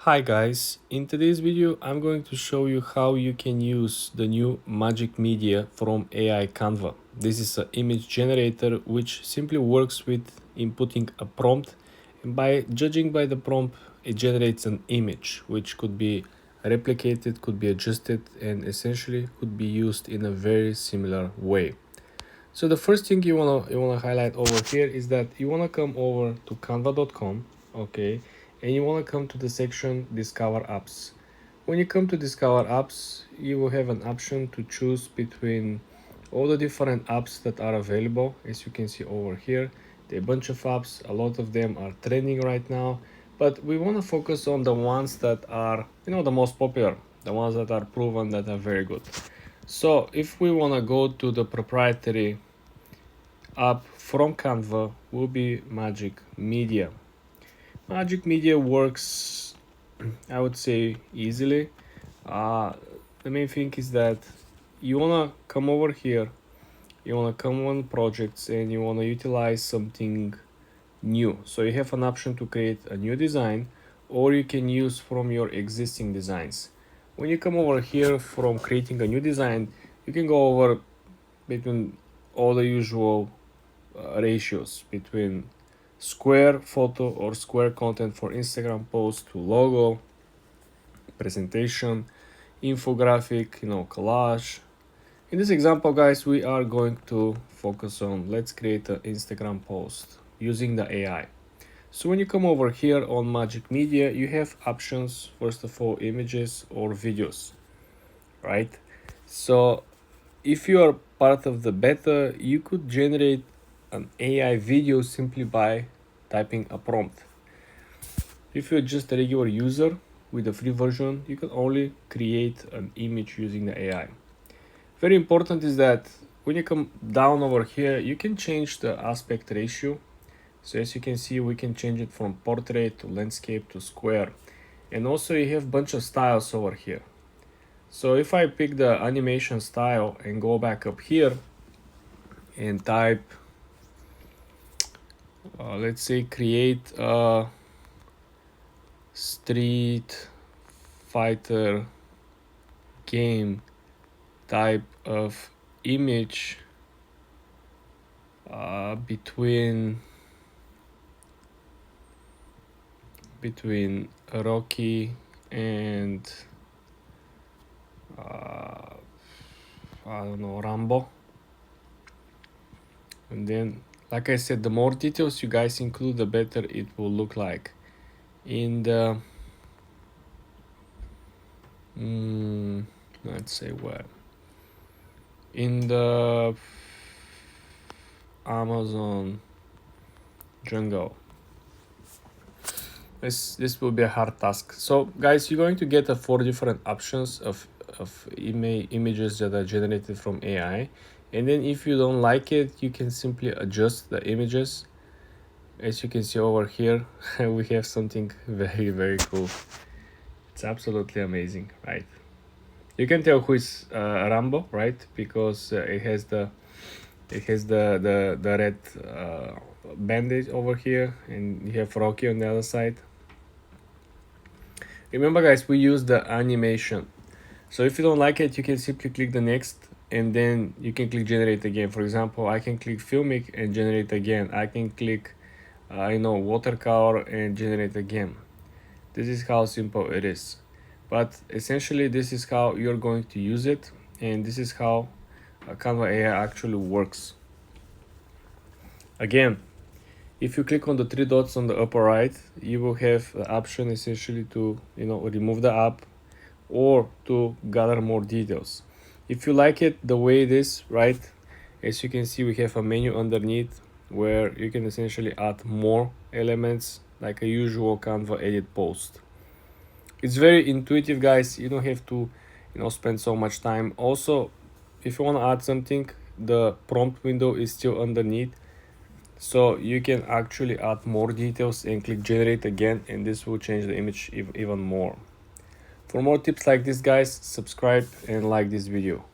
Hi guys, in today's video I'm going to show you how you can use the new Magic Media from AI Canva. This is an image generator which simply works with inputting a prompt, and by judging by the prompt it generates an image which could be replicated, could be adjusted, and essentially could be used in a very similar way. So the first thing you wanna highlight over here is that you wanna come over to canva.com, okay, and you wanna come to the section Discover Apps. When you come to Discover Apps, you will have an option to choose between all the different apps that are available. As you can see over here, there are a bunch of apps. A lot of them are trending right now, but we wanna focus on the ones that are, the most popular, the ones that are proven, that are very good. So if we wanna go to the proprietary app from Canva, will be Magic Media. Magic Media works, I would say, easily. The main thing is that you wanna come over here, you wanna come on projects, and you wanna utilize something new. So you have an option to create a new design, or you can use from your existing designs. When you come over here from creating a new design, you can go over between all the usual ratios between square photo or square content for Instagram post to logo, presentation, infographic, collage. In this example, guys, we are going to focus on, let's create an Instagram post using the AI. So when you come over here on Magic Media, you have options, first of all, images or videos, right? So if you are part of the beta, you could generate an AI video simply by typing a prompt. If you're just a regular user with the free version, you can only create an image using the AI. Very important is that when you come down over here, you can change the aspect ratio. So as you can see, we can change it from portrait to landscape to square. And also you have a bunch of styles over here. So if I pick the animation style and go back up here and type, let's say, create a Street Fighter game type of image between Rocky and I don't know, Rambo. And then, like I said, the more details you guys include, the better it will look like. In the let's say where, in the Amazon jungle. This will be a hard task. So guys, you're going to get 4 different options of images that are generated from AI, and then if you don't like it, you can simply adjust the images. As you can see over here, we have something very, very cool. It's absolutely amazing, right? You can tell who is Rambo, right? Because it has the red bandage over here, and you have Rocky on the other side. Remember, guys, we use the animation. So if you don't like it, you can simply click the next, and then you can click generate again. For example, I can click filmic and generate again. I can click watercolor and generate again. This is how simple it is. But essentially, this is how you're going to use it, and this is how Canva AI actually works. Again, if you click on the 3 dots on the upper right, you will have the option essentially to remove the app or to gather more details. If you like it the way it is, right, as you can see, we have a menu underneath where you can essentially add more elements like a usual Canva edit post. It's very intuitive, guys. You don't have to spend so much time. Also, if you want to add something, the prompt window is still underneath, so you can actually add more details and click generate again, and this will change the image even more. For more tips like this, guys, subscribe and like this video.